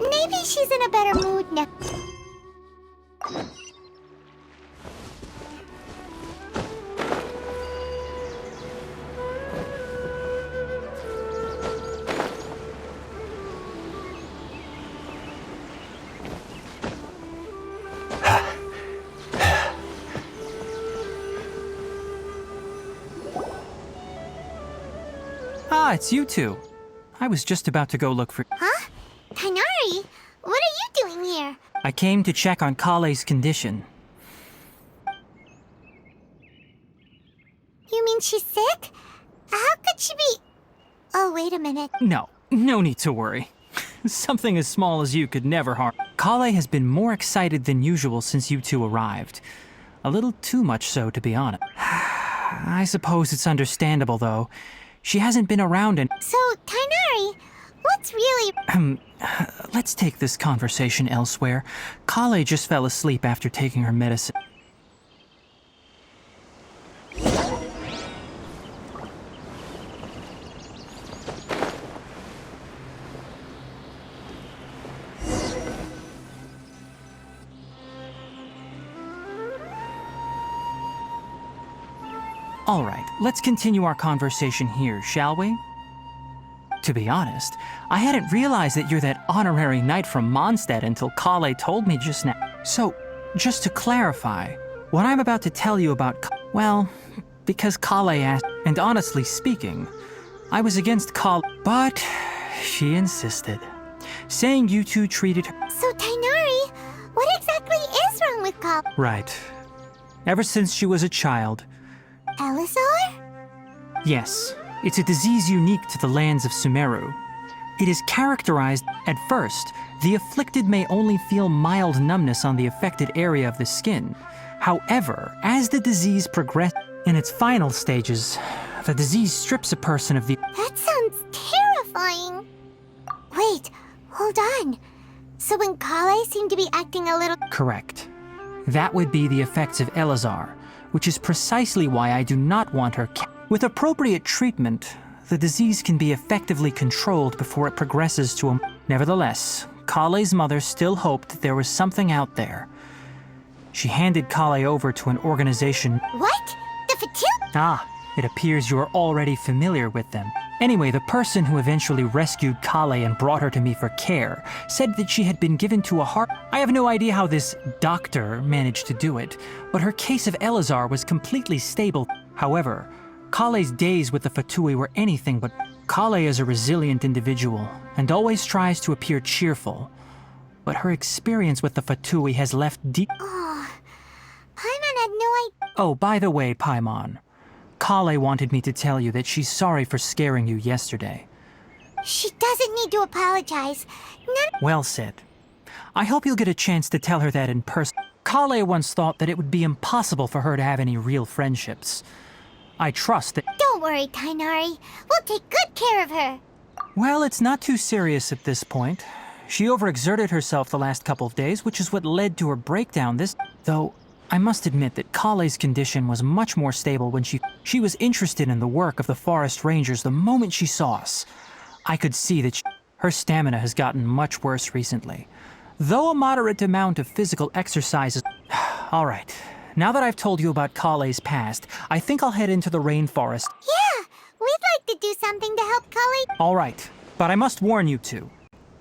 Maybe she's in a better mood now. Ah, it's you two. I was just about to go look for... Huh? Tighnari, what are you doing here? I came to check on Kale's condition. You mean she's sick? How could she be... Oh, wait a minute. No need to worry. Something as small as you could never harm. Kale has been more excited than usual since you two arrived. A little too much so, to be honest. I suppose it's understandable, though. She hasn't been around in... So, Tighnari, what's really... Let's take this conversation elsewhere. Kale just fell asleep after taking her medicine. All right, let's continue our conversation here, shall we? To be honest, I hadn't realized that you're that honorary knight from Mondstadt until Kale told me just now. So, just to clarify, what I'm about to tell you about well, because Kale asked, and honestly speaking, I was against Kale, but she insisted, saying you two treated her... So, Tighnari, what exactly is wrong with Kale? Right. Ever since she was a child... Elazar? Yes, it's a disease unique to the lands of Sumeru. It is characterized, at first, the afflicted may only feel mild numbness on the affected area of the skin. However, as the disease progresses in its final stages, the disease strips a person of the... That sounds terrifying. Wait, hold on. So when Kale seemed to be acting a little... Correct. That would be the effects of Elazar, which is precisely why I do not want her With appropriate treatment, the disease can be effectively controlled before it progresses to a... Nevertheless, Kale's mother still hoped that there was something out there. She handed Kale over to an organization... What? The Fatu... Ah, it appears you are already familiar with them. Anyway, the person who eventually rescued Kale and brought her to me for care said that she had been given to a heart... I have no idea how this doctor managed to do it, but her case of Elazar was completely stable. However, Kale's days with the Fatui were anything but... Kale is a resilient individual and always tries to appear cheerful, but her experience with the Fatui has left deep... Oh, Paimon had no idea... Oh, by the way, Paimon, Kale wanted me to tell you that she's sorry for scaring you yesterday. She doesn't need to apologize. Well said. I hope you'll get a chance to tell her that in person. Kale once thought that it would be impossible for her to have any real friendships. I trust that... Don't worry, Tighnari. We'll take good care of her. Well, it's not too serious at this point. She overexerted herself the last couple of days, which is what led to her breakdown this... Though, I must admit that Kale's condition was much more stable when she was interested in the work of the forest rangers the moment she saw us. I could see that her stamina has gotten much worse recently. Though a moderate amount of physical exercise is... All right, now that I've told you about Kale's past, I think I'll head into the rainforest. Yeah, we'd like to do something to help Kale. All right, but I must warn you two.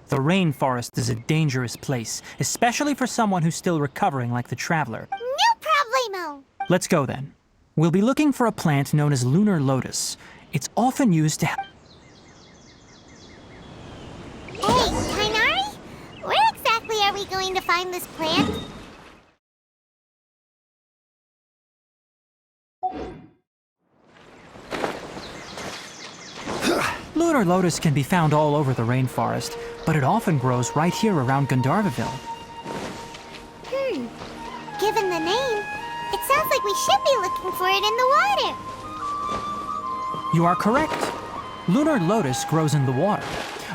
The rainforest is a dangerous place, especially for someone who's still recovering like the traveler. No problemo. Let's go then. We'll be looking for a plant known as lunar lotus. It's often used to... Hey, Tighnari? Where exactly are we going to find this plant? Lunar lotus can be found all over the rainforest, but it often grows right here around Gandharvaville. Given the name, it sounds like we should be looking for it in the water. You are correct. Lunar lotus grows in the water.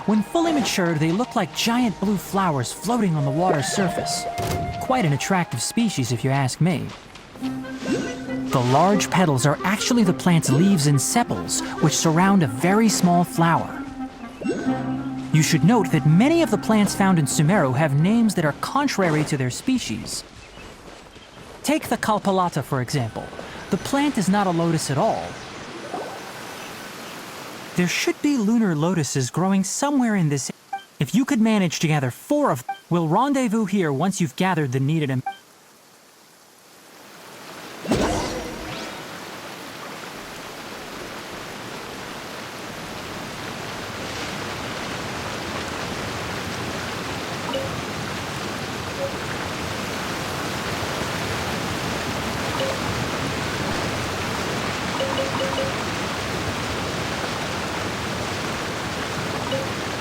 When fully matured, they look like giant blue flowers floating on the water's surface. Quite an attractive species, if you ask me. The large petals are actually the plant's leaves and sepals, which surround a very small flower. You should note that many of the plants found in Sumeru have names that are contrary to their species. Take the Kalpalata, for example. The plant is not a lotus at all. There should be lunar lotuses growing somewhere in this. If you could manage to gather 4 of them, we'll rendezvous here once you've gathered the needed.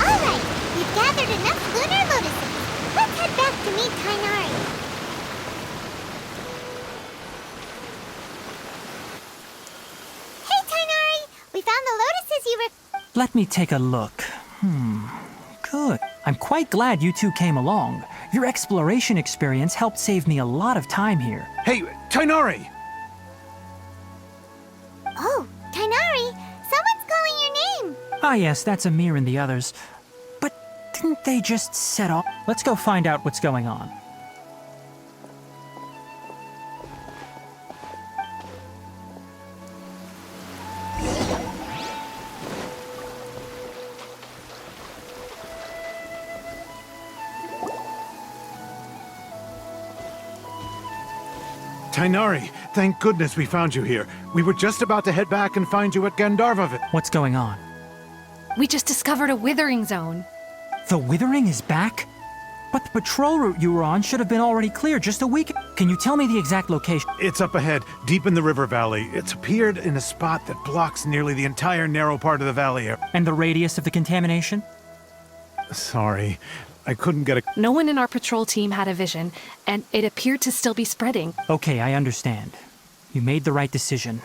Alright, we've gathered enough lunar lotuses. Let's head back to meet Tainari. Hey Tainari, we found the lotuses you Let me take a look. Good. I'm quite glad you two came along. Your exploration experience helped save me a lot of time here. Hey, Tainari! Oh, Tainari, someone's calling your name. Ah yes, that's Amir and the others. But didn't they just set off? Let's go find out what's going on. Tainari, thank goodness we found you here. We were just about to head back and find you at Gandharvaville. What's going on? We just discovered a withering zone. The Withering is back? But the patrol route you were on should have been already clear just a week. Can you tell me the exact location? It's up ahead, deep in the river valley. It's appeared in a spot that blocks nearly the entire narrow part of the valley. And the radius of the contamination? Sorry, I couldn't get a... No one in our patrol team had a vision, and it appeared to still be spreading. Okay, I understand. You made the right decision.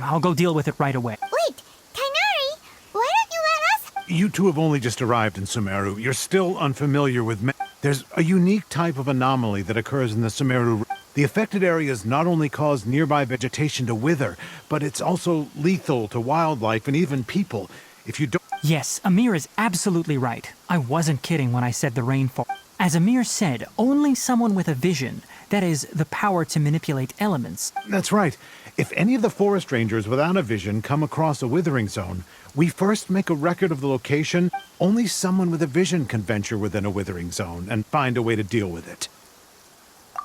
I'll go deal with it right away. Wait, Tainari, why don't you let us? You two have only just arrived in Sumeru. You're still unfamiliar with... There's a unique type of anomaly that occurs in the Sumeru. The affected areas not only cause nearby vegetation to wither, but it's also lethal to wildlife and even people. If you don't... Yes, Amir is absolutely right. I wasn't kidding when I said the rainfall. As Amir said, only someone with a vision, that is, the power to manipulate elements. That's right. If any of the forest rangers without a vision come across a withering zone, we first make a record of the location. Only someone with a vision can venture within a withering zone and find a way to deal with it.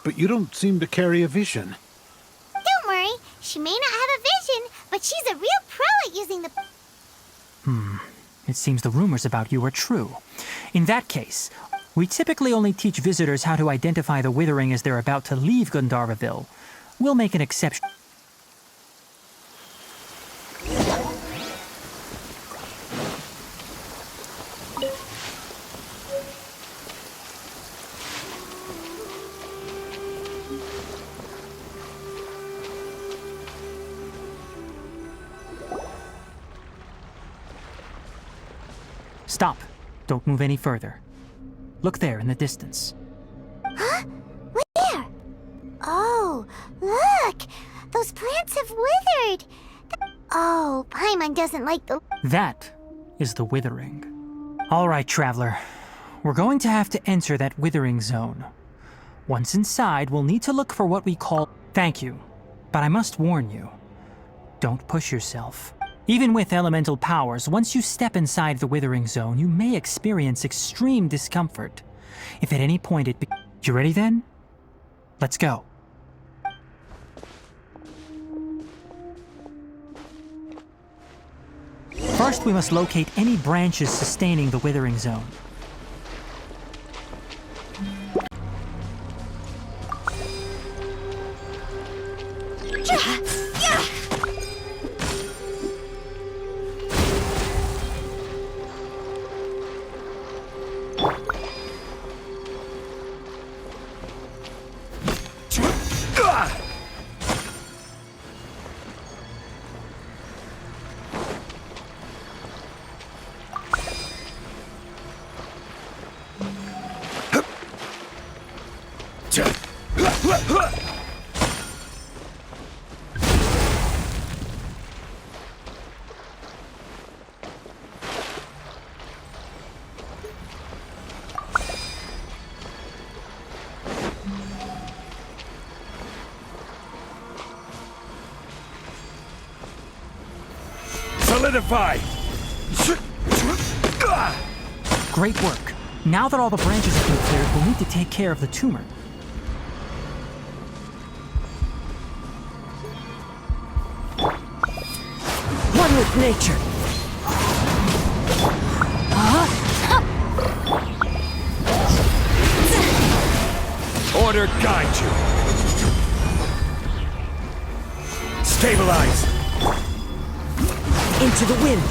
But you don't seem to carry a vision. Don't worry, she may not have a vision, but she's a real pro at using the... It seems the rumors about you are true. In that case, we typically only teach visitors how to identify the Withering as they're about to leave Gandharvaville. We'll make an exception. Stop. Don't move any further. Look there in the distance. Huh? Where? Oh, look! Those plants have withered! Oh, Paimon doesn't like the... That is the Withering. All right, Traveler. We're going to have to enter that Withering zone. Once inside, we'll need to look for what we call... Thank you, but I must warn you. Don't push yourself. Even with elemental powers, once you step inside the Withering Zone, you may experience extreme discomfort. If at any point it be... You ready then? Let's go. First, we must locate any branches sustaining the Withering Zone. Solidify! Great work. Now that all the branches have been cleared, we'll need to take care of the tumor. One with nature. Order guide you. Stabilize. Into the wind.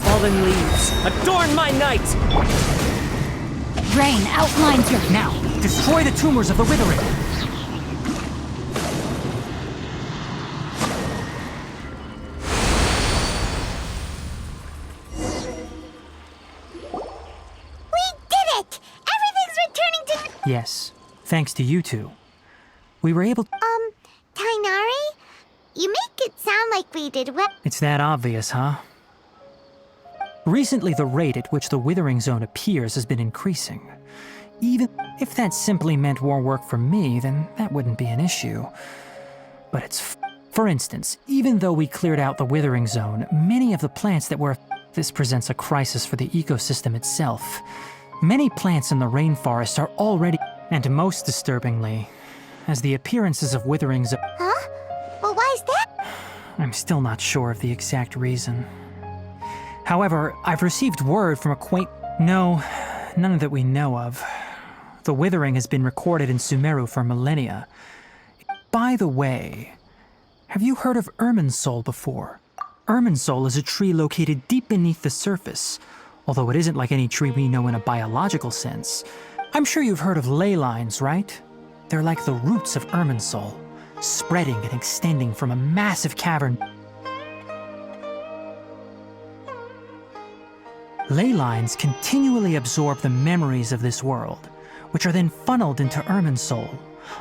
Fallen leaves, adorn my night! Rain outlines your... Now, destroy the tumors of the withering. We did it! Everything's returning to... Yes, thanks to you two. We were able... Tainari? You make it sound like we did well. It's that obvious, huh? Recently, the rate at which the withering zone appears has been increasing. Even if that simply meant more work for me, then that wouldn't be an issue. But it's... For instance, even though we cleared out the withering zone, many of the plants that were... This presents a crisis for the ecosystem itself. Many plants in the rainforest are already... And most disturbingly, as the appearances of withering zone... Huh? Well, why is that? I'm still not sure of the exact reason. However, I've received word from No, none that we know of. The withering has been recorded in Sumeru for millennia. By the way, have you heard of Irminsul before? Irminsul is a tree located deep beneath the surface, although it isn't like any tree we know in a biological sense. I'm sure you've heard of ley lines, right? They're like the roots of Irminsul, spreading and extending from a massive cavern. Ley lines continually absorb the memories of this world, which are then funneled into Irminsul.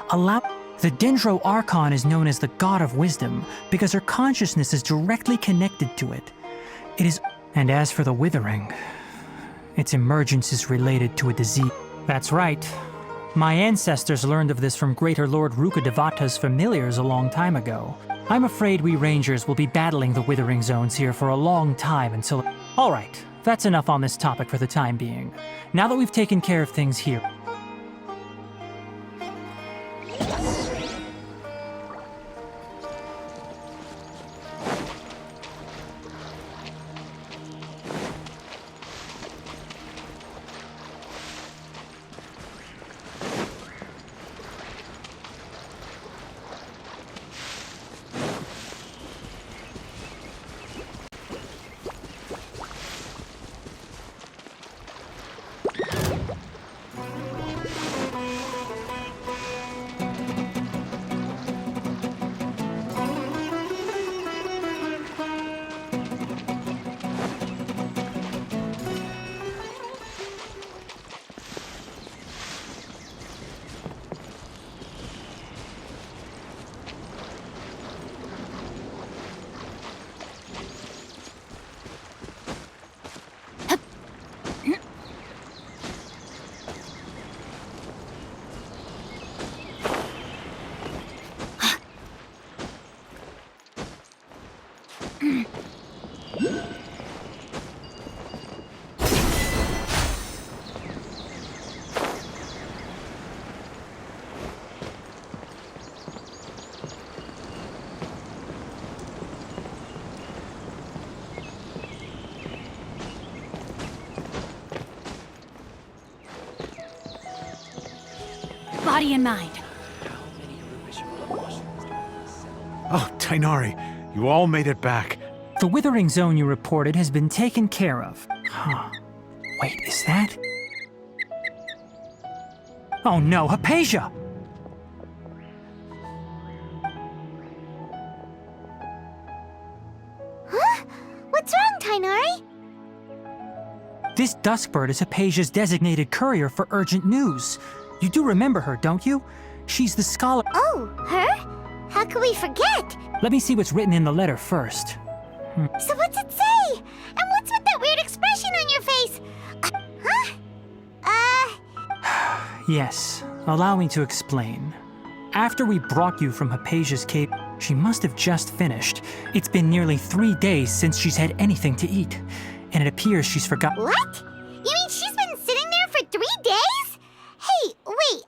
The Dendro Archon is known as the God of Wisdom because her consciousness is directly connected to it. And as for the withering, its emergence is related to a disease. That's right. My ancestors learned of this from Greater Lord Rukadevata's familiars a long time ago. I'm afraid we Rangers will be battling the withering zones here for a long time until... All right. That's enough on this topic for the time being. Now that we've taken care of things here... Body and mind. Oh, Tainari, you all made it back. The withering zone you reported has been taken care of. Huh. Wait, is that... Oh no, Hypatia! Huh? What's wrong, Tainari? This Duskbird is Hypatia's designated courier for urgent news. You do remember her, don't you? She's the scholar... Oh, her? How could we forget? Let me see what's written in the letter first. So what's it say? And what's with that weird expression on your face? Huh? Yes, allow me to explain. After we brought you from Hypatia's cave, she must have just finished. It's been nearly 3 days since she's had anything to eat, and it appears she's forgotten. What? You mean she's been sitting there for 3 days? Hey, wait,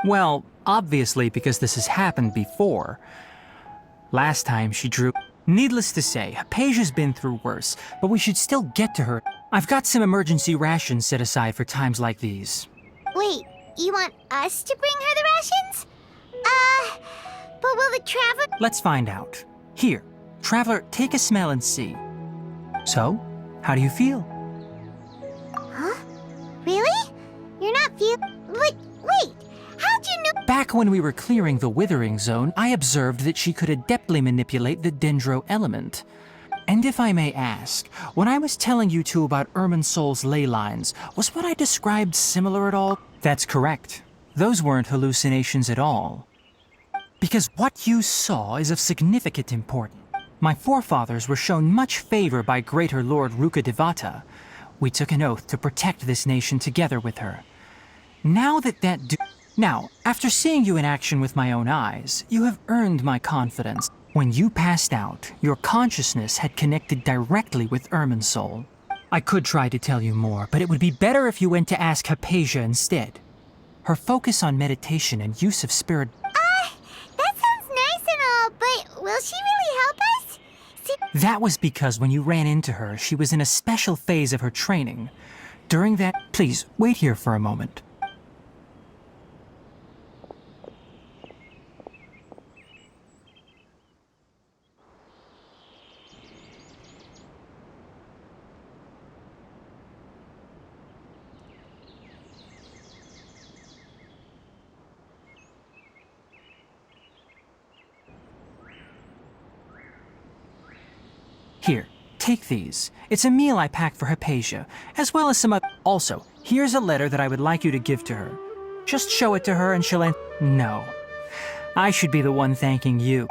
Well, obviously because this has happened before. Last time she drew... Needless to say, Hypatia's been through worse, but we should still get to her. I've got some emergency rations set aside for times like these. Wait, you want us to bring her the rations? But will the traveler... Let's find out. Here, Traveler, take a smell and see. So, how do you feel? Huh? Really? You're not But wait, how'd you know... Back when we were clearing the Withering Zone, I observed that she could adeptly manipulate the Dendro element. And if I may ask, when I was telling you two about Irminsol's ley lines, was what I described similar at all? That's correct. Those weren't hallucinations at all. Because what you saw is of significant importance. My forefathers were shown much favor by Greater Lord Rukadevata. We took an oath to protect this nation together with her. Now, after seeing you in action with my own eyes, you have earned my confidence. When you passed out, your consciousness had connected directly with Irminsol. I could try to tell you more, but it would be better if you went to ask Hypatia instead. Her focus on meditation and use of spirit... That sounds nice and all, but will she really help us? That was because when you ran into her, she was in a special phase of her training. During that... Please, wait here for a moment. Here, take these. It's a meal I packed for Hypatia, as well as some other... Also, here's a letter that I would like you to give to her. Just show it to her and she'll No. I should be the one thanking you.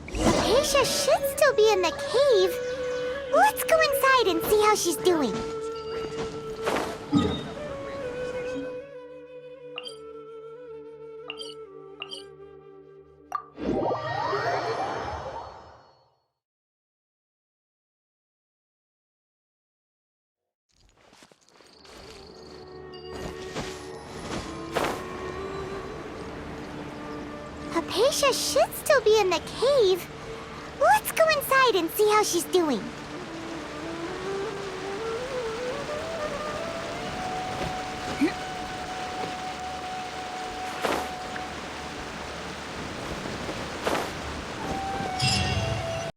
Hypatia should still be in the cave. Let's go inside and see how she's doing. Hypatia should still be in the cave. Let's go inside and see how she's doing.